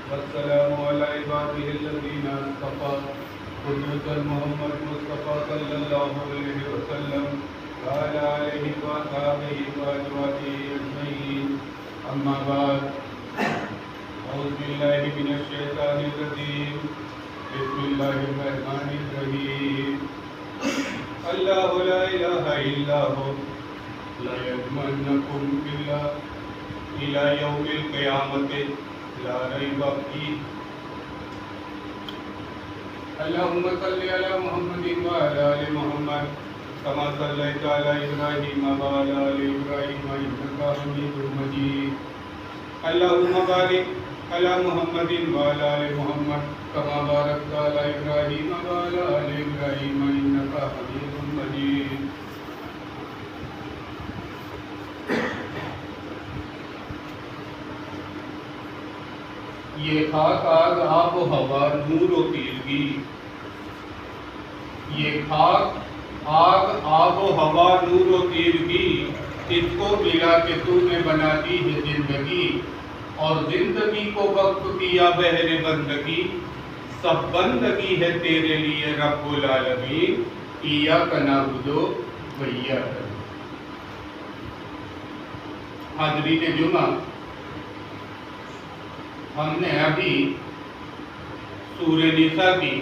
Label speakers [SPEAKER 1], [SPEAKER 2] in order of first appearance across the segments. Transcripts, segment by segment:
[SPEAKER 1] वस्सलामु अला इबादिहिल्लज़ीना इस्तफ़ा हुज्जतुल मुहम्मद मुस्तफ़ा सल्लल्लाहु अलैहि वसल्लम व अला आलिहि व अस्हाबिहि व अज़वाजिहि अजमईन। अम्मा बाद, औज़ु बिल्लाहि मिनश शैतानिर रजीम। बिस्मिल्लाहिर रहमानिर रहीम। अल्लाहु ला इलाहा इल्ला हु ला यजमन्नकुम इला यौमिल क़ियामति ला रैब फीह। अल्लाहुम्मा सल्लि अला मुहम्मदिन व अला आलि मुहम्मद कमा सल्लैता अला इब्राहीम व अला आलि इब्राहीम इन्नका हमीदुम मजीद। अल्लाहुम्मा बारिक अला मुहम्मदिन व अला आलि मुहम्मद कमा बारकता अला इब्राहीम व अला आलि इब्राहीम इन्नका हमीदुम मजीद। ये खाक आग आब व हवा नूर व तीरगी, ये खाक आग आब व हवा नूर व तीरगी, इसको मिला के तूने बना दी है जिंदगी, और जिंदगी को वक्त किया बहरे बंदगी। सब बंदगी है तेरे लिए रब्बुल आलमीन, इय्याका नअबुदु व इय्याका नस्तईन। हाज़रीन जुमा, हमने अभी सूरह निसा की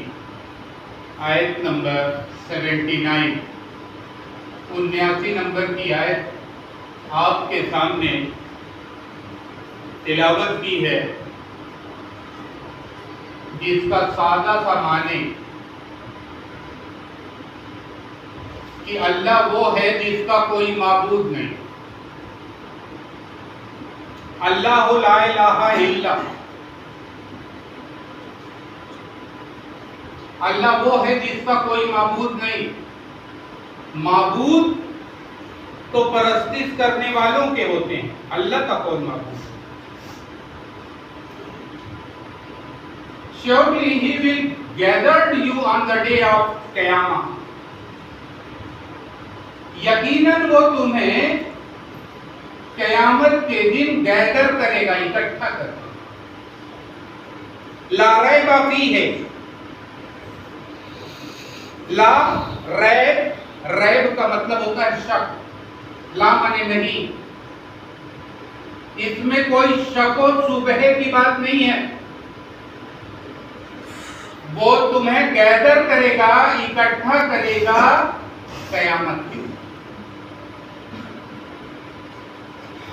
[SPEAKER 1] आयत नंबर 79 79 नंबर की आयत आपके सामने तिलावत की है, जिसका सादा सा माने कि अल्लाह वो है जिसका कोई माबूद नहीं। अल्लाह ला इलाहा इल्ला, अल्लाह वो है जिसका कोई माबूद नहीं। माबूद तो परस्तिश करने वालों के होते हैं, अल्लाह का कौन माबूद? Surely he will gather you on the day of Qiyamah. यकीनन वो तुम्हें क़यामत के दिन गैदर करेगा, इकट्ठा करेगा। ला रैब फीह है, ला रैब, रैब का मतलब होता है शक, ला माने नहीं, इसमें कोई शक व शुबहे की बात नहीं है। वो तुम्हें गैदर करेगा, इकट्ठा करेगा क़यामत के दिन।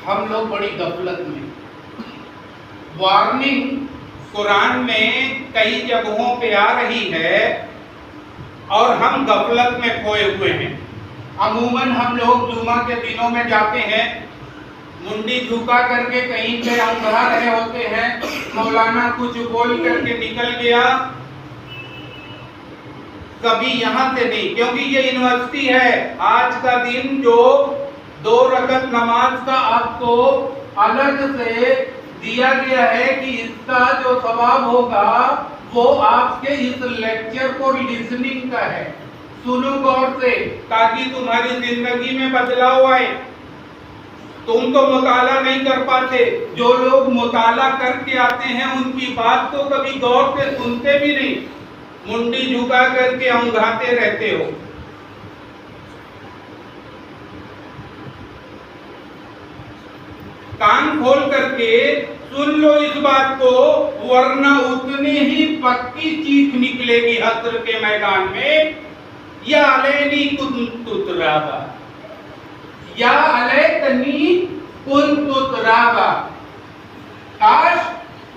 [SPEAKER 1] हम लोग बड़ी गफलत में, वार्निंग कुरान में कई जगहों पे आ रही है और हम गफलत में खोए हुए हैं। अमूमन हम लोग जुमा के दिनों में जाते हैं, मुंडी झुका करके कहीं पे हम बढ़ा रहे होते हैं, मौलाना कुछ बोल करके निकल गया। कभी यहाँ से नहीं, क्योंकि ये यूनिवर्सिटी है। आज का दिन जो 2 रकअत नमाज का आपको अलग से दिया गया है कि इसका जो सवाब होगा वो आपके इस लेक्चर को लिसनिंग का है। सुनो गौर से, ताकि तुम्हारी जिंदगी में बदलाव आए। तुम तो मुताला नहीं कर पाते, जो लोग मुताला करके आते हैं उनकी बात तो कभी गौर से सुनते भी नहीं, मुंडी झुका करके औंघाते रहते हो। कान खोल करके सुन लो इस बात को, वरना उतनी ही पक्की चीख निकलेगी हश्र के मैदान में, या अलैनी कुन्तु तुराबा, या अलैतनी कुन्तु तुराबा। काश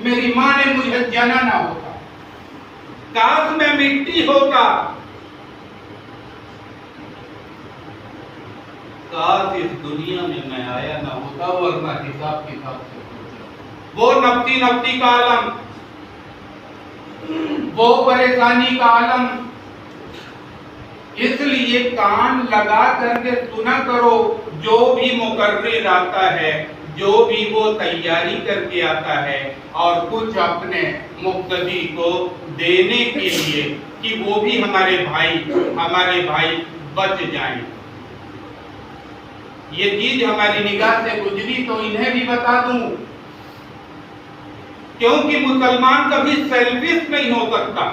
[SPEAKER 1] मेरी माँ ने मुझे जना ना होता, काश मैं मिट्टी होता, काश इस दुनिया में मैं आया ना होता, वरना हिसाब किताब से वो नफ्सी नफ्सी का आलम, वो परेशानी का आलम। इसलिए कान लगा करके सुना करो, जो भी मुकर्रिर आता है, जो भी वो तैयारी करके आता है, और कुछ अपने मुक्तदी को देने के लिए कि वो भी हमारे भाई बच जाएं। ये चीज हमारी निगाह से गुजरी तो इन्हें भी बता दूं क्योंकि मुसलमान कभी सेल्फिश नहीं हो सकता,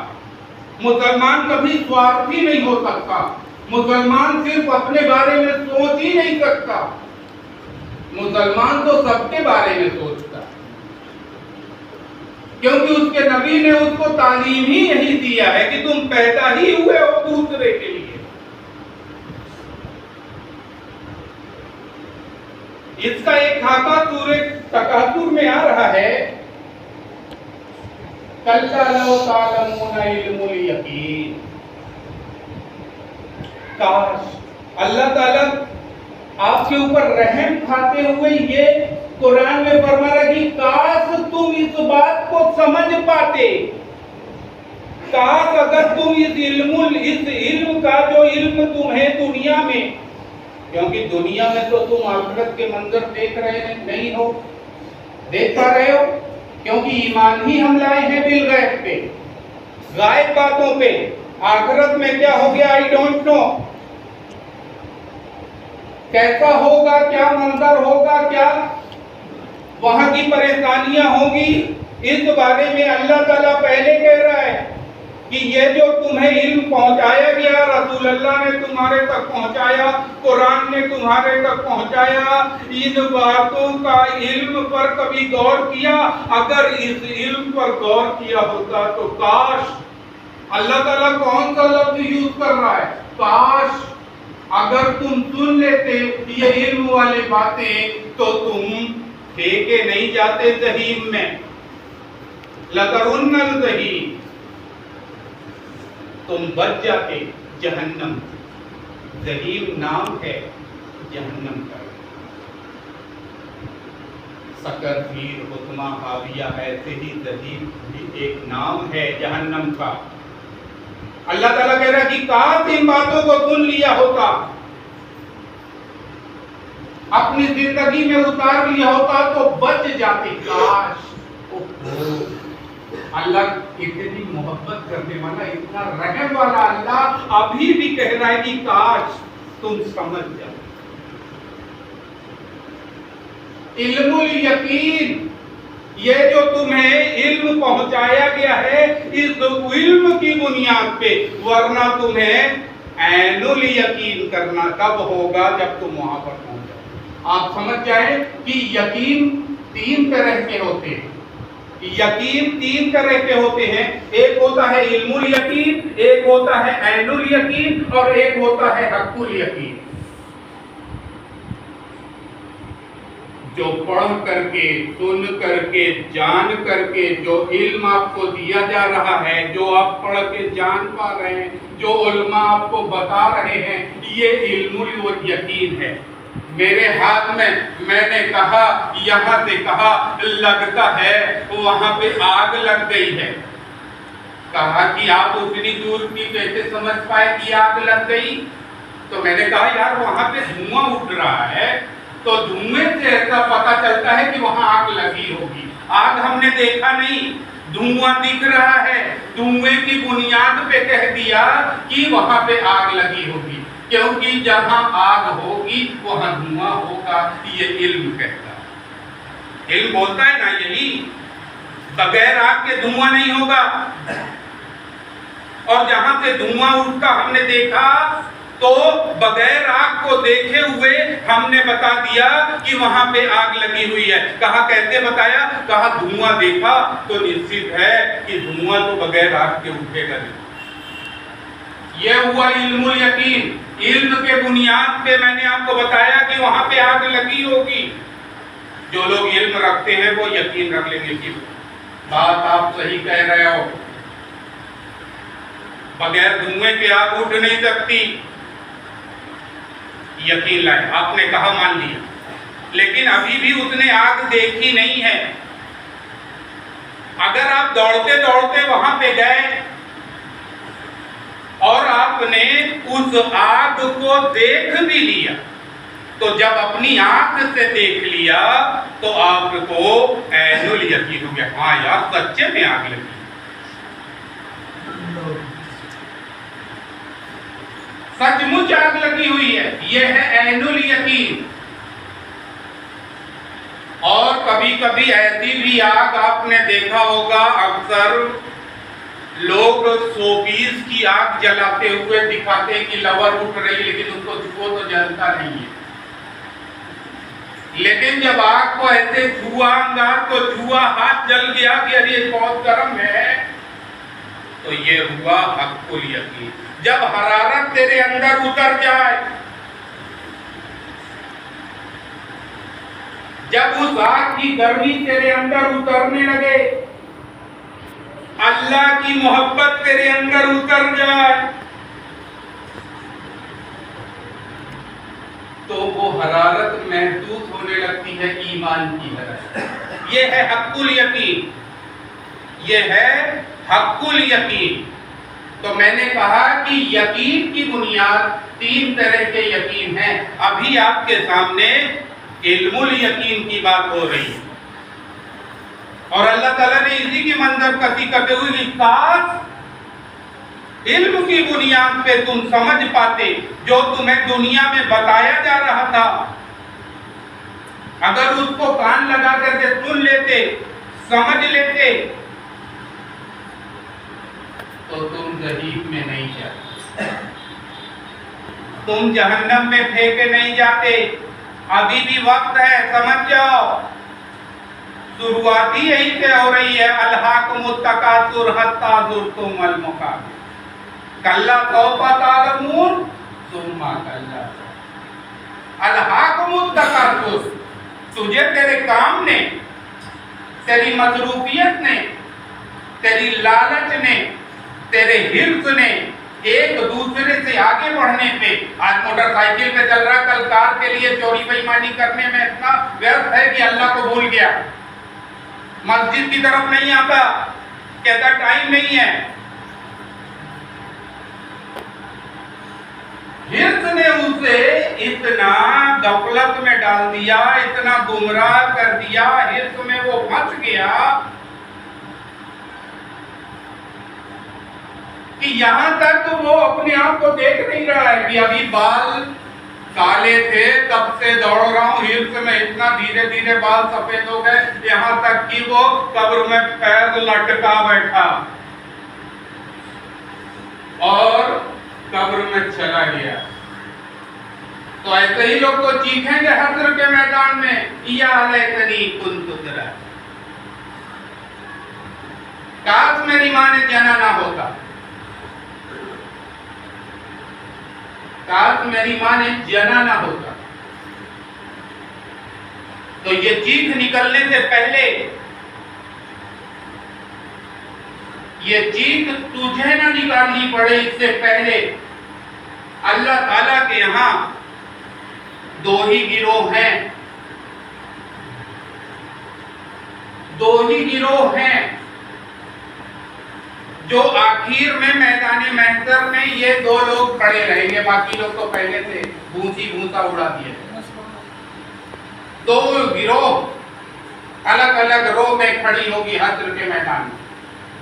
[SPEAKER 1] मुसलमान कभी स्वार्थी नहीं हो सकता, मुसलमान सिर्फ अपने बारे में सोच ही नहीं सकता, मुसलमान तो सबके बारे में सोचता है, क्योंकि उसके नबी ने उसको तालीम ही यही दिया है कि तुम पैदा ही हुए हो दूसरे के लिए। इसका एक खाका सूरह तकासुर में आ रहा है, कल्ला लौ तालमूना इल्मुल यकीन। काश अल्लाह ताला आपके ऊपर रहम खाते हुए ये कुरान में फरमा रहा कि काश तुम इस बात को समझ पाते, काश अगर तुम इस इल्म का जो इल्म तुम्हें दुनिया में, क्योंकि दुनिया में तो तुम आखिरत के मंजर देख रहे नहीं हो, देख पा रहे हो, क्योंकि ईमान ही हम लाए हैं बिल गैब पे, गायब बातों पे। आखिरत में क्या हो गया आई डोंट नो, कैसा होगा, क्या मंजर होगा, क्या वहां की परेशानियां होगी, इस बारे में अल्लाह ताला पहले कह रहा है कि ये जो तुम्हें इल्म पहुंचाया गया, रसूल अल्लाह ने तुम्हारे तक पहुंचाया, कुरान ने तुम्हारे तक पहुंचाया, इन बातों का इल्म पर कभी गौर किया? अगर इस इल्म पर गौर किया होता तो काश, अल्लाह ताला कौन सा लफ्ज यूज कर रहा है, काश अगर तुम सुन लेते ये इल्म वाली बातें तो तुम फेंके नहीं जाते जहीम में, लतरुन्नल जहीम, तुम बच जाते जहन्नम। जहीम नाम है जहन्नम का, सकर, फीर, हुतमा, हाविया, ऐसे ही जहीम भी एक नाम है जहन्नम का। अल्लाह ताला कह रहा है कि काश इन बातों को सुन लिया होता, अपनी जिंदगी में उतार लिया होता तो बच जाते। काश, अल्लाह इतनी मोहब्बत करने वाला, इतना रहम वाला अल्लाह अभी भी कह रहा है कि काश तुम समझ जाओ। इल्मुल यकीन, ये जो तुम्हें इल्म पहुंचाया गया है इस इल्म की बुनियाद पे, वरना तुम्हें ऐनुल यकीन करना कब होगा, जब तुम वहां पर पहुंच जाओ। आप समझ जाए कि यकीन तीन तरह के होते हैं, यकीन तीन तरह के होते हैं, एक होता है इल्मुल यकीन, एक होता है ऐनुल यकीन और एक होता है हक्कुल यकीन। जो पढ़ करके, सुन करके, जान करके जो इल्म आपको दिया जा रहा है, जो आप पढ़ के जान पा रहे हैं, जो उलमा आपको बता रहे हैं, ये इल्मुल यकीन है। मेरे हाथ में मैंने कहा, यहाँ से कहा, लगता है वहां पे आग लग गई है। कहा कि आप उतनी दूर की कैसे समझ पाए कि आग लग गई? तो मैंने कहा यार वहां पे धुआं उठ रहा है, तो धुएं से ऐसा पता चलता है कि वहां आग लगी होगी। आग हमने देखा नहीं, धुआं दिख रहा है, धुएं की बुनियाद पे कह दिया कि वहां पे आग लगी होगी, क्योंकि जहां आग होगी वहां धुआं होगा, ये इल्म कहता है। इल्म बोलता है ना यही, बगैर आग के धुआं नहीं होगा। और जहां से धुआं उठता हमने देखा, तो बगैर आग को देखे हुए हमने बता दिया कि वहां पे आग लगी हुई है। कहा कैसे बताया? कहा धुआं देखा तो निश्चित है कि धुआं तो बगैर आग के उठेगा नहीं। यह हुआ इल्मुल यकीन। इल्म के बुनियाद पे मैंने आपको बताया कि वहां पे आग लगी होगी। जो लोग इल्म रखते हैं वो यकीन रख लेंगे कि बात आप सही कह रहे हो, बगैर धुएं के आग उठ नहीं सकती। यकीन लाए, आपने कहा मान लिया, लेकिन अभी भी उसने आग देखी नहीं है। अगर आप दौड़ते दौड़ते वहां पे गए और आपने उस आग को देख भी लिया, तो जब अपनी आंख से देख लिया तो आपको ऐनुल यकीन हो गया, हाँ यार सच्चे में आग लगी। सचमुच आग लगी हुई है, यह है ऐनुल यकीन। और कभी कभी ऐसी भी आग आपने देखा होगा, अक्सर लोग शोपीस की आग जलाते हुए दिखाते हैं कि लवर उठ रही, लेकिन उसको छुओ तो जलता नहीं है। लेकिन जब आग को ऐसे छुआ अंगार को छुआ, हाथ जल गया कि अरे बहुत गर्म है, तो ये हुआ हक्कुल यकीन। जब हरारत तेरे अंदर उतर जाए, जब उस आग की गर्मी तेरे अंदर उतरने लगे, अल्लाह की मोहब्बत तेरे अंदर उतर जाए, तो वो हरारत महसूस होने लगती है ईमान की हरारत। ये है हक्कुल यकीन, ये है हक्कुल यकीन। तो मैंने कहा कि यकीन की बुनियाद 3 तरह के यकीन हैं। अभी आपके सामने इल्मुल यकीन की बात हो रही है, और अल्लाह ताला ने इसी की मंजर कसी करते हुए कि काश इल्म की बुनियाद पे तुम समझ पाते जो तुम्हें दुनिया में बताया जा रहा था, अगर उसको कान लगा करके सुन लेते, समझ लेते, तो तुम जहीम में नहीं जाते, तुम जहन्नम में फेंके नहीं जाते। अभी भी वक्त है, समझ जाओ। शुरुआती यही से हो रही है, अल्हाकुमुत तकासुर हत्ता ज़ुरतुमुल मकाबिर, कल्ला सौफा तालमून सुम्मा कल्ला। अल्हाकुमुत तकासुर, तुझे तेरे काम ने, तेरी मसरूफियत ने, तेरी लालच ने, तेरे हिर्स ने, एक दूसरे से आगे बढ़ने पे, आज मोटरसाइकिल पे चल रहा, कल कार के लिए चोरी बेईमानी करने में इतना व्यस्त है कि अल्लाह को भूल गया, मस्जिद की तरफ नहीं आता, कहता टाइम नहीं है। हिर्स ने उसे इतना गफलत में डाल दिया, इतना गुमराह कर दिया, हिर्स में वो फंस गया कि यहां तक तो वो अपने आप को देख नहीं रहा है कि अभी बाल काले थे, तब से दौड़ रहा हूं, हिर्स में इतना धीरे धीरे बाल सफेद हो गए, यहां तक कि वो कब्र में पैर लटका बैठा और कब्र में चला गया। तो ऐसे ही लोग तो चीखेंगे हश्र के मैदान में, या लैतनी कुन्तु तुरा, काश मेरी मां ने जना ना होता, काश मेरी मां ने जना ना होता। तो ये चीख निकलने से पहले, ये चीख तुझे ना निकालनी पड़े, इससे पहले अल्लाह ताला के यहां 2 ही गिरोह हैं, 2 ही गिरोह हैं जो आखिर में मैदान महशर में ये 2 लोग खड़े रहेंगे, बाकी लोग तो पहले से भूसा उड़ा दिए। 2 गिरोह अलग अलग रो में खड़ी होगी हश्र के मैदान में,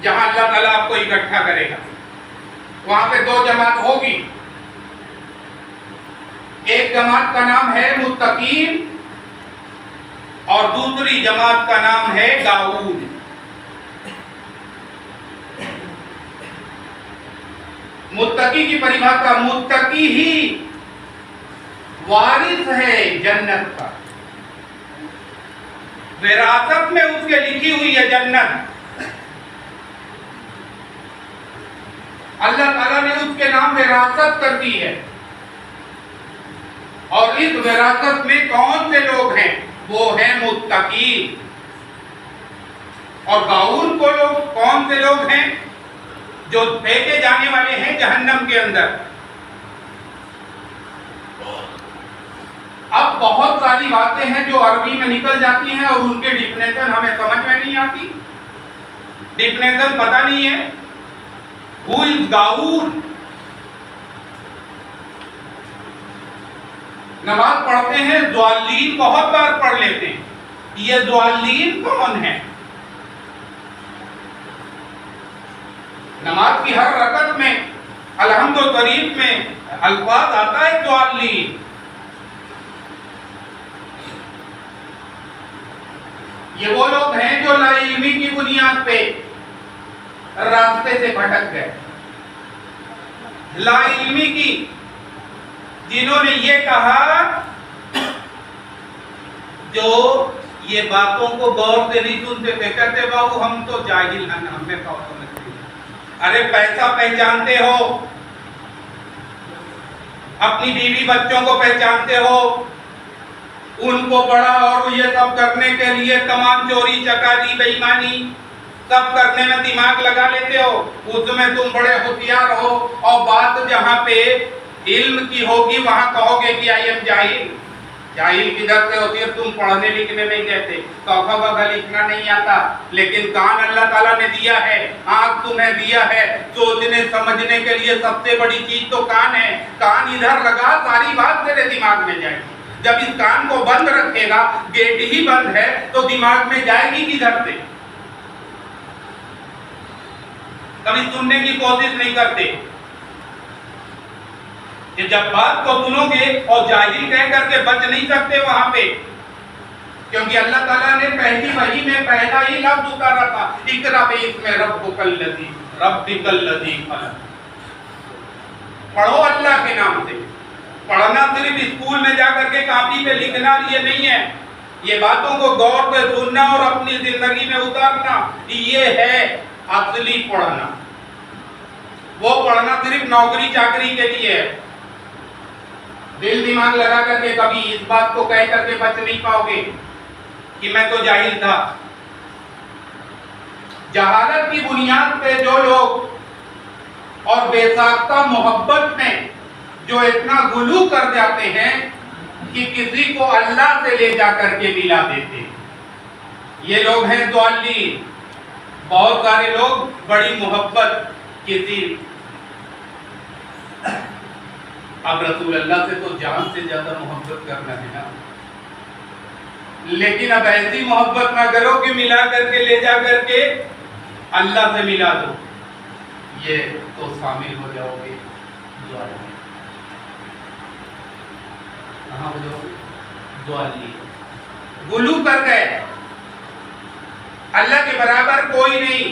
[SPEAKER 1] जहां अल्लाह ताला आपको इकट्ठा करेगा। वहां पे 2 जमात होगी, एक जमात का नाम है मुत्तकीन और दूसरी जमात का नाम है दाऊद। मुत्तकी की परिभाषा, मुत्तकी ही वारिस है जन्नत का, विरासत में उसके लिखी हुई है जन्नत। अल्लाह ताला ने उसके नाम विरासत कर दी है, और इस विरासत में कौन से लोग हैं? वो हैं मुत्तकी। और गाउन को लोग कौन से लोग हैं? जो फेंके जाने वाले हैं जहन्नम के अंदर। अब बहुत सारी बातें हैं जो अरबी में निकल जाती हैं और उनके डिफिनेशन हमें समझ में नहीं आती, डिफिनेशन पता नहीं है। Who is gown? नमाज पढ़ते हैं, ज़ालिम बहुत बार पढ़ लेते हैं, ये ज़ालिम कौन है? नमाज की हर रकत में अलहम्दु शरीफ में अल्फाज आता है ज़ालिम। ये वो लोग हैं जो लाइल्मी की बुनियाद पे रास्ते से भटक गए, लाइल्मी की, जिन्होंने ये कहा, जो ये बातों को गौर से नहीं सुनते थे, कहते बाबू हम तो जाहिल हैं, हमें तो समझते हैं। अरे पैसा पहचानते हो, अपनी बीवी बच्चों को पहचानते हो, उनको बड़ा और ये सब करने के लिए तमाम चोरी चकारी बेईमानी सब करने में दिमाग लगा लेते हो, उसमें तुम बड़े होशियार हो, और बात जहां पे इल्म की होगी वहां कहोगे कि आई एम जाहिल। जाहिल किधर से होती है? तुम पढ़ने लिखने नहीं कहते, कौखा बगा लिखना नहीं आता, लेकिन कान अल्लाह ताला ने दिया है, आंख तुम्हें दिया है, सोचने समझने के लिए सबसे बड़ी चीज तो कान है। कान इधर लगा, सारी बात तेरे दिमाग में जाएगी। जब इस कान को बंद रखेगा, गेट ही बंद है, तो दिमाग में जाएगी किधर से? कभी सुनने की कोशिश नहीं करते कि जब बात को सुनोगे और जाहिल कह करके बच नहीं सकते वहां पे, क्योंकि अल्लाह ताला ने पहली वही में पहला ही लफ्ज उतारा था, इकरा बिस्मि रब्बिकल लज़ी खलक़। पढ़ो अल्लाह के नाम से। पढ़ना सिर्फ स्कूल में जाकर के कॉपी पे लिखना ये नहीं है, ये बातों को गौर से सुनना और अपनी जिंदगी में उतारना, ये है असली पढ़ना। वो पढ़ना सिर्फ नौकरी चाकरी के लिए है। दिल दिमाग लगा करके कभी इस बात को कह करके बच नहीं पाओगे कि मैं तो जाहिल था। जहालत की बुनियाद पे जो लोग और बेसाख्ता मोहब्बत में जो इतना गुलू कर जाते हैं कि किसी को अल्लाह से ले जा करके मिला देते, ये लोग हैं ज़ालिम। बहुत सारे लोग बड़ी मोहब्बत किसी, अब रसूल अल्लाह से तो जान से ज्यादा मोहब्बत करना है ना, लेकिन अब ऐसी मोहब्बत ना करो कि मिला करके ले जा करके अल्लाह से मिला दो, ये तो शामिल हो जाओगे ज़ालिम। कहाँ हो जाओगे? ज़ालिम। गुलू कर गए, अल्लाह के बराबर कोई नहीं।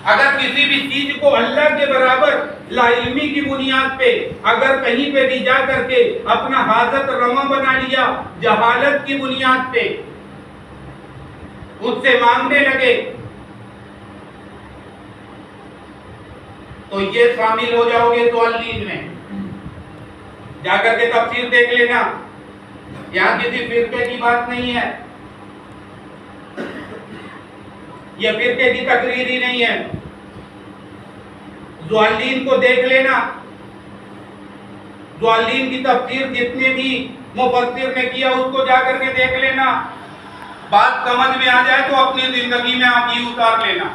[SPEAKER 1] अगर किसी भी चीज को अल्लाह के बराबर लाइल्मी की बुनियाद पे अगर कहीं पे भी जा करके अपना हाजत रवा बना लिया, जहालत की बुनियाद पे उससे मांगने लगे, तो ये शामिल हो जाओगे ज़ालिम में। जाकर के तफसीर देख लेना, यहाँ किसी फिरके की बात नहीं है, यह फिरके की तकरीर ही नहीं है। ज़ालिम को देख लेना, ज़ालिम की तफसीर जितने भी मुफस्सिर ने किया उसको जाकर के देख लेना। बात समझ में आ जाए तो अपनी जिंदगी में आप ही उतार लेना,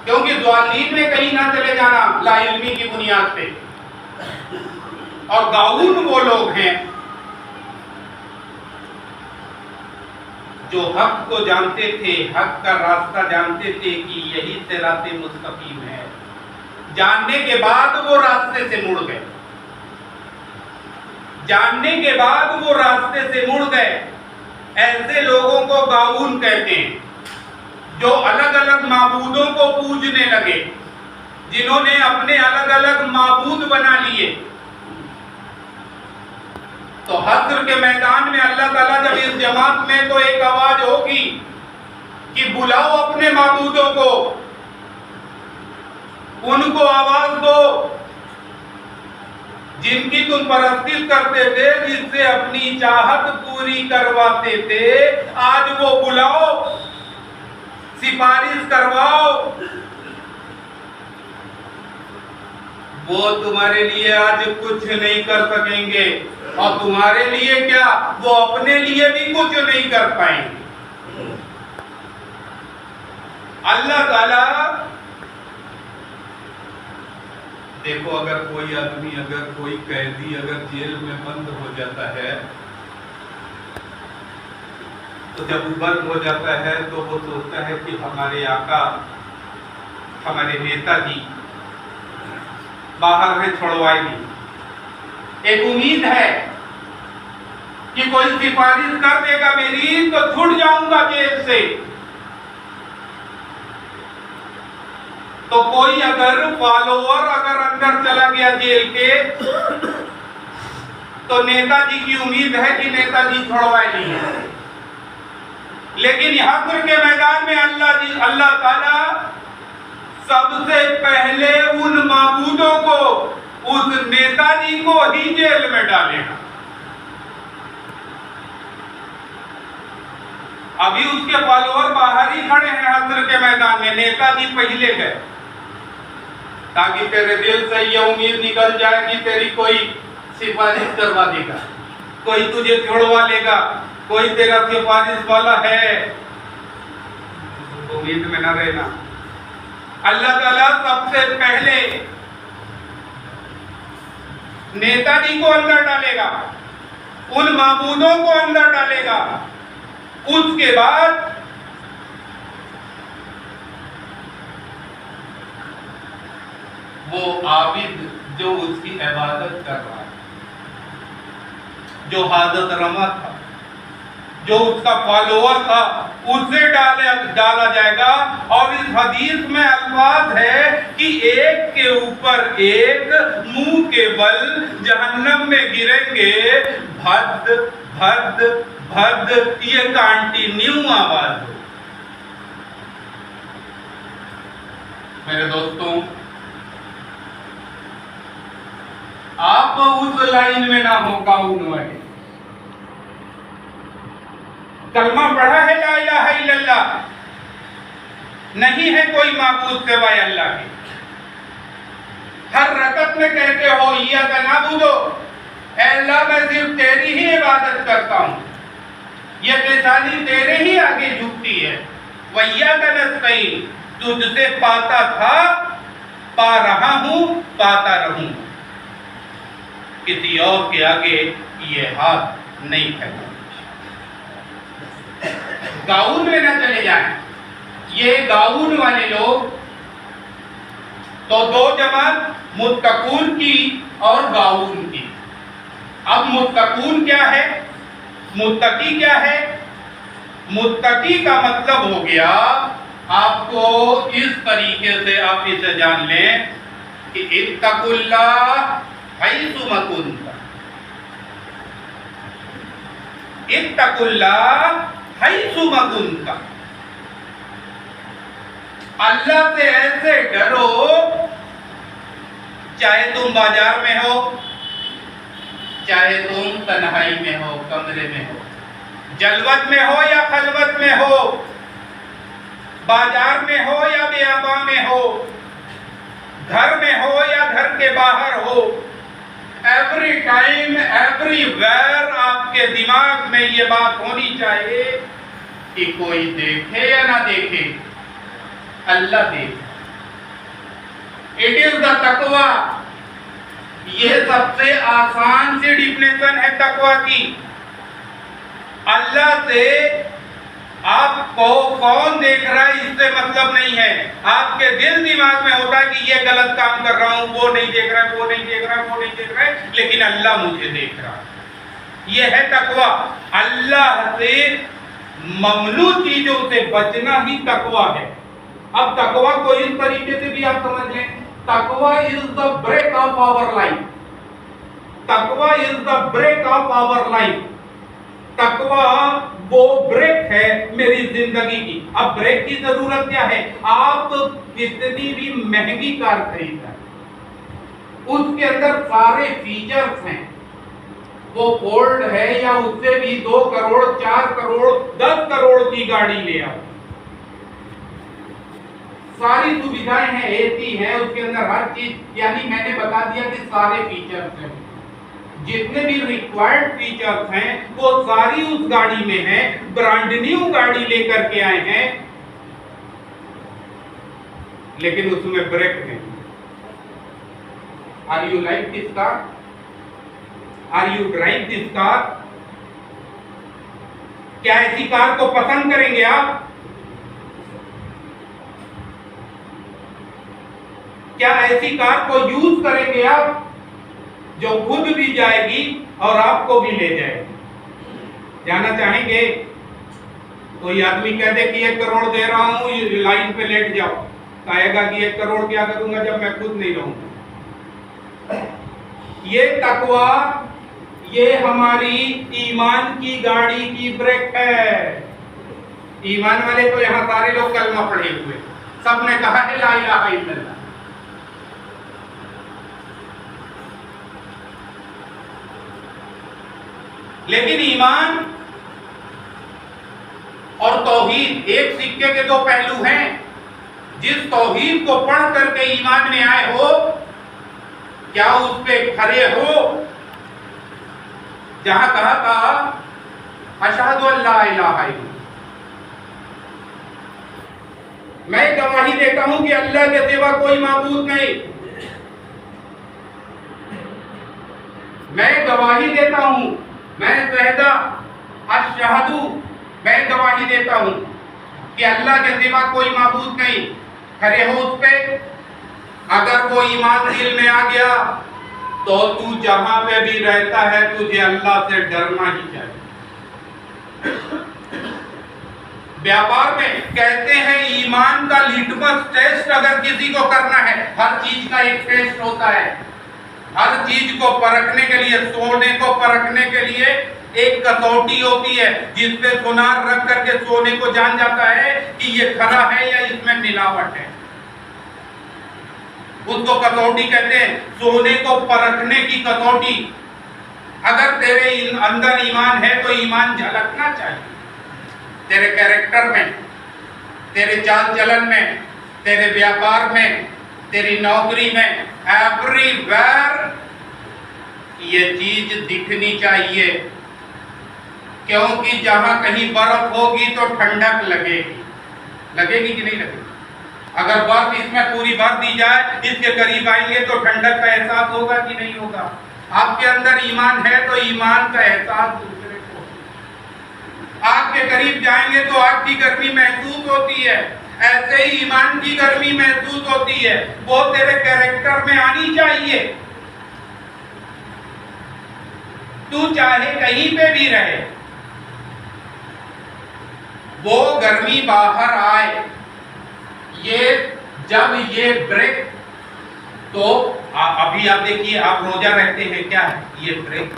[SPEAKER 1] क्योंकि ज़ालिम में कहीं ना चले जाना लाइल्मी की बुनियाद पे। और गाउन वो लोग हैं जो हक को जानते थे, हक का रास्ता जानते थे कि यही सिराते मुस्तकीम है, जानने के बाद वो रास्ते से मुड़ गए, जानने के बाद वो रास्ते से मुड़ गए। ऐसे लोगों को गाउन कहते हैं, जो अलग अलग माबूदों को पूजने लगे, जिन्होंने अपने अलग अलग माबूद बना लिए। तो हश्र के मैदान में अल्लाह ताला जब इस जमात में तो एक आवाज होगी कि बुलाओ अपने माबूदों को, उनको आवाज दो जिनकी तुम परस्तिश करते थे, जिससे अपनी चाहत पूरी करवाते थे। आज वो बुलाओ, सिफारिश करवाओ, वो तुम्हारे लिए आज कुछ नहीं कर सकेंगे, और तुम्हारे लिए क्या, वो अपने लिए भी कुछ नहीं कर पाएंगे। अल्लाह ताला देखो, अगर कोई आदमी, अगर कोई कैदी अगर जेल में बंद हो जाता है, तो जब वो बंद हो जाता है तो वो सोचता है कि हमारे आका, हमारे नेताजी बाहर में छुड़वाएंगे। एक उम्मीद है कि कोई सिफारिश कर देगा मेरी तो छूट जाऊंगा जेल से। तो कोई अगर फॉलोअर अगर अंदर चला गया जेल के, तो नेताजी की उम्मीद है कि नेताजी छुड़वाए नहीं। लेकिन हश्र के मैदान में अल्लाह ताला सबसे पहले उन माबूदों को, उस नेताजी को ही जेल में डालेगा। अभी उसके फॉलोअर बाहर ही खड़े हैं हश्र के मैदान में, नेताजी पहले गए, ताकि तेरे दिल से यह उम्मीद निकल जाए कि तेरी कोई सिफारिश करवा देगा, कोई तुझे छुड़वा लेगा, कोई तेरा सिफारिश वाला है। उम्मीद में न रहना। अल्लाह ताला सबसे पहले नेताजी को अंदर डालेगा, उन माबूदों को अंदर डालेगा, उसके बाद वो आबिद जो उसकी इबादत कर रहा है, जो हाजत रमा था, जो उसका फॉलोअर था, उसे डाला जाएगा। और इस हदीस में अल्फाज है कि एक के ऊपर एक मुंह के बल जहन्नम में गिरेंगे, भद भद भद, ये कंटिन्यू आवाज हो। मेरे दोस्तों, आप उस लाइन में ना हो काउन वाले। कलमा पढ़ा है ला इलाहा इल्लल्लाह, नहीं है कोई माबूद सिवाय अल्लाह के। हर रकत में कहते हो इय्याका नअबुदु, अल्लाह मैं सिर्फ तेरी ही इबादत करता हूँ, ये पेशानी तेरे ही आगे झुकती है। व इय्याका नस्तईन, तुझसे पाता था, पा रहा हूँ, पाता रहूं, किसी और के आगे ये हाथ नहीं फैला। गाउन में न चले जाएं। ये गाउन वाले लोग तो दो जमात, मुत्तकून की और गाउन की। अब मुत्तकून क्या है, मुत्तकी क्या है? मुत्तकी का मतलब हो गया, आपको इस तरीके से आप इसे जान लें कि इत्तकुल्लाह हैसु मा कुन्ता, इत्तकुल्लाह हैसु मा कुन्ता। अल्लाह से ऐसे डरो, चाहे तुम बाजार में हो, चाहे तुम तन्हाई में हो, कमरे में हो, जलवत में हो या खलवत में हो, बाजार में हो या बियाबा में हो, घर में हो या घर के बाहर हो, एवरी टाइम एवरीवेयर आपके दिमाग में ये बात होनी चाहिए कि कोई देखे या ना देखे, अल्लाह देखे। इट इज द तकवा। यह सबसे आसान सी डिफिनेशन है तकवा की। अल्लाह से आपको कौन देख रहा है इससे मतलब नहीं है। आपके दिल दिमाग में होता है कि ये गलत काम कर रहा हूं, वो नहीं देख रहा है, वो नहीं देख रहा है, वो नहीं देख रहा है, लेकिन अल्लाह मुझे देख रहा है। ये है तकवा। अल्लाह से ममनू चीजों से बचना ही तकवा है। अब तकवा को इस तरीके से भी आप समझ लें, तकवा is the brake of our life. तकवा is the brake of our life. तकवा वो ब्रेक है मेरी जिंदगी की। अब ब्रेक की जरूरत क्या है? आप कितनी भी महंगी कार खरीद रहे, उसके अंदर सारे फीचर्स हैं, वो फोर्ड है या उससे भी 2 करोड़ 4 करोड़ 10 करोड़ की गाड़ी ले आओ, सारी सुविधाएं हैं, एसी है उसके अंदर, हर चीज, यानी मैंने बता दिया कि सारे फीचर्स हैं, जितने भी रिक्वायर्ड फीचर्स हैं वो सारी उस गाड़ी में है। ब्रांड न्यू गाड़ी लेकर के आए हैं, लेकिन उसमें ब्रेक नहीं। Are you like this car? Are you drive this car? क्या ऐसी कार को पसंद करेंगे आप? क्या ऐसी कार को यूज करेंगे आप जो खुद भी जाएगी और आपको भी ले जाएगी? जाना चाहेंगे? कोई आदमी कह दे कि 1 करोड़ दे रहा हूं, लाइन पे लेट जाओ, कहेगा कि 1 करोड़ क्या करूंगा जब मैं खुद नहीं रहूंगा। ये तकवा, ये हमारी ईमान की गाड़ी की ब्रेक है। ईमान वाले तो यहां सारे लोग कलमा पढ़े हुए, सबने कहा है ला इलाहा इल्लल्लाह। लेकिन ईमान और तौहीद एक सिक्के के दो पहलू हैं। जिस तौहीद को पढ़ करके ईमान में आए हो, क्या उस पे खरे हो? जहां कहा था अशहदु अल्ला इलाहा इल्लल्लाह, मैं गवाही देता हूं कि अल्लाह के सिवा कोई माबूद नहीं। मैं गवाही देता हूं, मैं शहदा अशहदु, मैं गवाही देता हूं कि अल्लाह के सिवा कोई माबूद नहीं। खरे हो उस पे? अगर वो ईमान दिल में आ गया तो तू जहां पे भी रहता है तुझे अल्लाह से डरना ही चाहिए। व्यापार में कहते हैं ईमान का लिटमस टेस्ट अगर किसी को करना है, हर चीज का एक टेस्ट होता है। हर चीज को परखने के लिए, सोने को परखने के लिए एक कसौटी होती है जिसपे सुनार रख करके सोने को जान जाता है कि ये खरा है या इसमें मिलावट है। उसको कसौटी कहते हैं, सोने को परखने की कसौटी। अगर तेरे अंदर ईमान है तो ईमान झलकना चाहिए तेरे कैरेक्टर में, तेरे चाल चलन में, तेरे व्यापार में, तेरी नौकरी में, एवरीवेयर ये चीज दिखनी चाहिए। क्योंकि जहां कहीं बर्फ होगी तो ठंडक लगेगी, लगेगी कि नहीं लगेगी? अगर बर्फ इसमें पूरी भर दी जाए, इसके करीब आएंगे तो ठंडक का एहसास होगा कि नहीं होगा? आपके अंदर ईमान है तो ईमान का एहसास दूसरे को। आग के करीब जाएंगे तो आग की गर्मी महसूस होती है, ऐसे ही ईमान की गर्मी महसूस होती है। वो तेरे कैरेक्टर में आनी चाहिए। तू चाहे कहीं पे भी रहे, वो गर्मी बाहर आए। ये जब ये ब्रेक, तो अभी आप देखिए, आप रोजा रहते हैं, क्या है ये ब्रेक?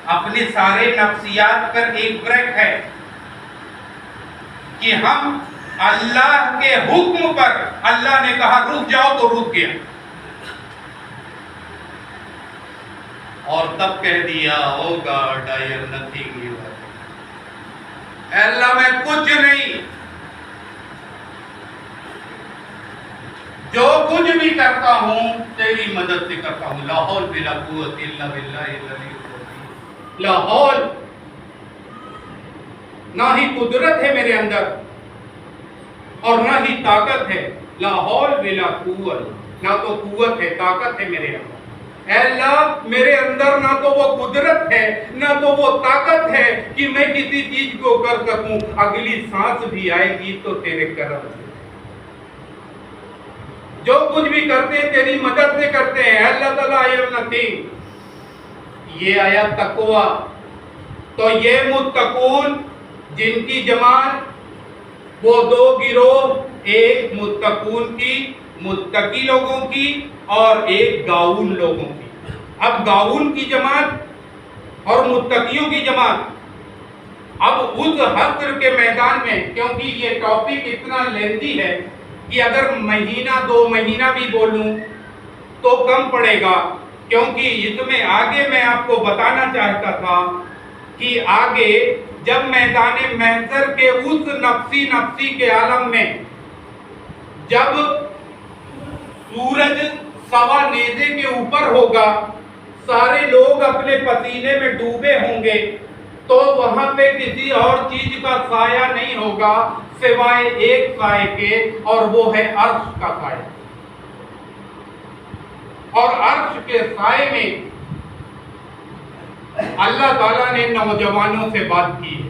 [SPEAKER 1] अपने सारे नफ्सियात पर एक ब्रेक है कि हम अल्लाह के हुक्म पर, अल्लाह ने कहा रुक जाओ तो रुक गया, और तब कह दिया oh God I am nothing, you अल्लाह मैं कुछ नहीं, जो कुछ भी करता हूं तेरी मदद से करता हूं। ला हौल बिला कुव्वत इल्ला बिल्लाहिल अलीयुल अज़ीम। ला हौल, ना ही कुदरत है मेरे अंदर और ना ही ताकत है। ला हौल बिला कुव्वत, ना तो कुव्वत है ताकत है मेरे अंदर। अल्लाह मेरे अंदर ना तो वो कुदरत है ना तो वो ताकत है कि मैं किसी चीज को कर सकूं। अगली सांस भी आएगी तो तेरे करम से, जो कुछ भी करते हैं तेरी मदद से करते हैं। अल्लाह ताला आई एम नथिंग। ये आया तकवा। तो ये मुत्तकून जिनकी जमात, वो दो गिरोह, एक मुत्तकून की, मुत्तकी लोगों की, और एक गाउन लोगों की। अब गाउन की जमात और मुत्तकियों की जमात, अब उस हस्र के मैदान में, क्योंकि ये टॉपिक इतना लेंथी है कि अगर महीना 2 महीना भी बोलूं तो कम पड़ेगा, क्योंकि इसमें आगे मैं आपको बताना चाहता था कि आगे जब मैदान महशर के उस नफ्सी के आलम में, जब सूरज सवा नेज़े के ऊपर होगा, सारे लोग अपने पसीने में डूबे होंगे, तो वहां पे किसी और चीज का साया नहीं होगा सिवाय एक साए के, और वो है अर्श का साया। और अर्श के साए में अल्लाह ताला ने नौजवानों से बात की है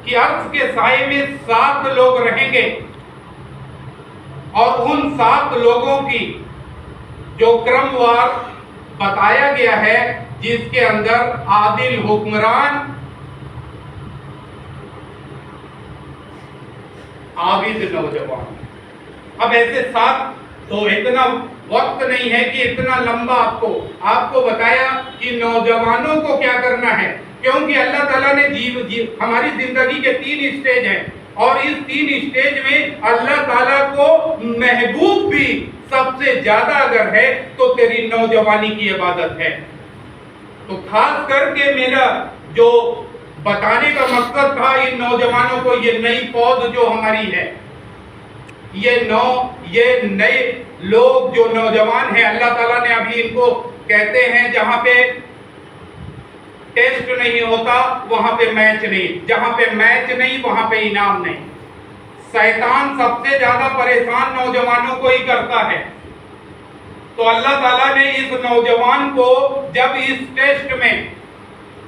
[SPEAKER 1] कि अर्श के साए में 7 लोग रहेंगे, और उन 7 लोगों की जो क्रमवार बताया गया है, जिसके अंदर आदिल हुक्मरान, आबिद नौजवान। अब ऐसे साथ तो इतना वक्त नहीं है कि इतना लंबा आपको बताया कि नौजवानों को क्या करना है, क्योंकि अल्लाह ताला ने हमारी जिंदगी के 3 स्टेज हैं और इस 3 स्टेज में अल्लाह ताला को महबूब भी सबसे ज्यादा अगर है तो तेरी नौजवानी की इबादत है। तो खास करके मेरा जो बताने का मकसद था इन नौजवानों को, ये नई पौध जो हमारी है, ये नए लोग जो नौजवान हैं, अल्लाह ताला ने अभी इनको कहते हैं जहां पे टेस्ट नहीं होता वहां पे मैच नहीं, जहां पे मैच नहीं वहां पे इनाम नहीं। शैतान सबसे ज्यादा परेशान नौजवानों को ही करता है। तो अल्लाह ताला ने इस नौजवान को जब इस टेस्ट में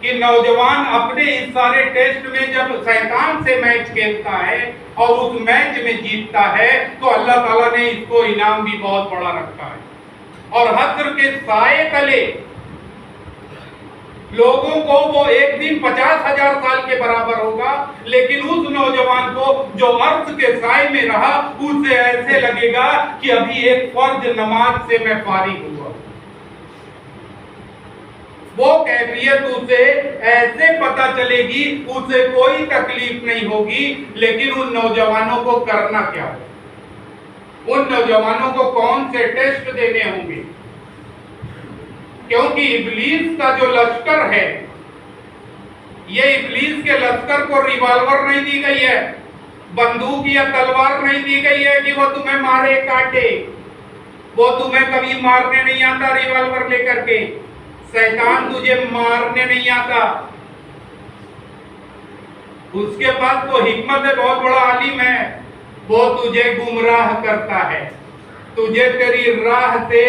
[SPEAKER 1] कि नौजवान अपने इस सारे टेस्ट में जब शैतान से मैच खेलता है और उस मैच में जीतता है तो अल्लाह ताला ने इसको इनाम भी बहुत बड़ा रखा है। और हश्र के साए तले लोगों को वो एक दिन 50,000 साल के बराबर होगा, लेकिन उस नौजवान को जो अर्श के साए में रहा उसे ऐसे लगेगा कि अभी एक फर्ज नमाज से मैं फारिग हुआ। वो कैफियत उसे ऐसे पता चलेगी, उसे कोई तकलीफ नहीं होगी। लेकिन उन नौजवानों को करना क्या है, उन नौजवानों को कौन से टेस्ट देने होंगे, क्योंकि इब्लीस का जो लश्कर है, ये इब्लीस के लश्कर को रिवॉल्वर नहीं दी गई है, बंदूक या तलवार नहीं दी गई है कि वो तुम्हें मारे काटे। वो तुम्हें कभी मारने नहीं आता रिवॉल्वर लेकर के, शैतान तुझे मारने नहीं आता। उसके पास तो हिकमत है, बहुत बड़ा आलिम है, वो तुझे गुमराह करता है, तुझे तेरी राह से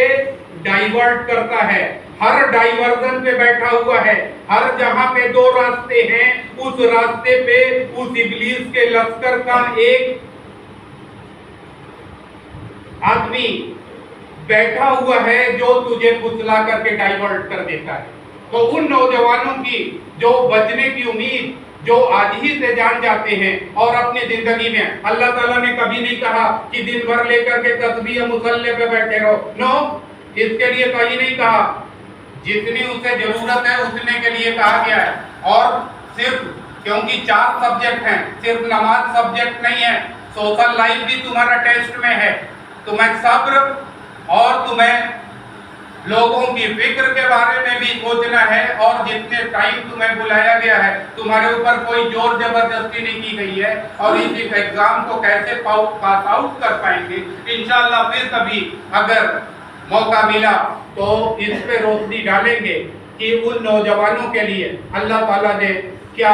[SPEAKER 1] डाइवर्ट करता है, हर डाइवर्जन पे बैठा हुआ है। हर जहां पे 2 रास्ते हैं उस रास्ते पे उस इब्लीस के लश्कर का एक आदमी बैठा हुआ है जो तुझे फुसला करके डाइवर्ट कर देता है। तो उन नौजवानों की जो बचने की उम्मीद, जो आज ही से जान जाते हैं और अपनी जिंदगी में अल्लाह ताला ने कभी नहीं कहा कि दिन भर लेकर के तस्बीह मुसल्ले पे बैठे रहो, नो, इसके लिए कहीं नहीं कहा। जितनी उसे जरूरत है उतने के लिए कहा गया है। और सिर्फ क्योंकि 4 सब्जेक्ट हैं, सिर्फ नमाज सब्जेक्ट नहीं है, सोशल लाइफ भी तुम्हारा टेस्ट में है। तुम्हें सब्र और तुम्हें लोगों की फिक्र के बारे में भी सोचना है। और जितने टाइम तुम्हें बुलाया गया है, तुम्हारे ऊपर कोई जोर जबरदस्ती नहीं की गई है। और इस एग्जाम को कैसे पास आउट कर पाएंगे, इंशाअल्लाह फिर कभी अगर मौका मिला तो इस पे रोशनी डालेंगे कि उन नौजवानों के लिए अल्लाह ताला ने क्या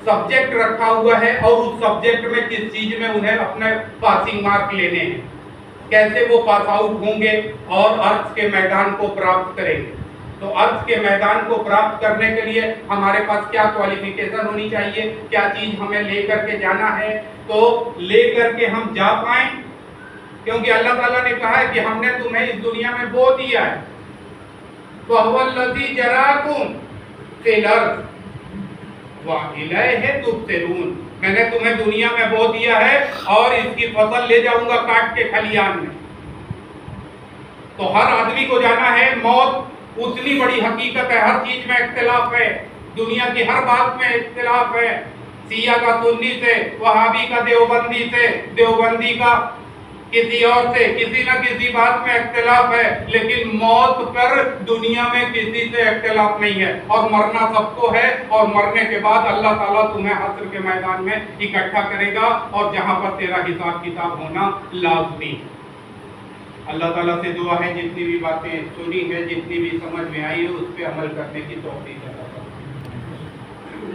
[SPEAKER 1] सब्जेक्ट रखा हुआ है और उस सब्जेक्ट में किस चीज में उन्हें अपने पासिंग मार्क लेने हैं, कैसे वो पास आउट होंगे और अर्श के मैदान को प्राप्त करेंगे। तो अर्श के मैदान को प्राप्त करने के लिए हमारे पास क्या क्वालिफिकेशन होनी चाहिए, क्या चीज हमें लेकर के जाना है, तो लेकर के हम जा पाए। क्योंकि अल्लाह ताला ने कहा है कि हमने तुम्हें इस दुनिया में बो दिया है, वहुवल्लज़ी जराकुम फिल अर्ज़ व इलैहि तुबसिरून, मैंने तुम्हें दुनिया में बो दिया है और इसकी फसल ले जाऊंगा काट के खलियान में। तो हर आदमी को जाना है, मौत उतनी बड़ी हकीकत है, हर चीज में इख्तिलाफ है, दुनिया की हर बात में इख्तिलाफ है, शिया का सुन्नी से, वहाबी का देवबंदी से, देवबंदी का किसी और से, किसी न किसी बात में इख्तिलाफ है, लेकिन मौत पर दुनिया में किसी से इख्तिलाफ नहीं है। और मरना सबको है और मरने के बाद अल्लाह ताला तुम्हें हश्र के मैदान में इकट्ठा करेगा और जहां पर तेरा हिसाब किताब होना लाजमी। अल्लाह ताला से दुआ है जितनी भी बातें सुनी है, जितनी भी समझ में आई है, उस पर अमल करने की तौफीक अता फरमाए।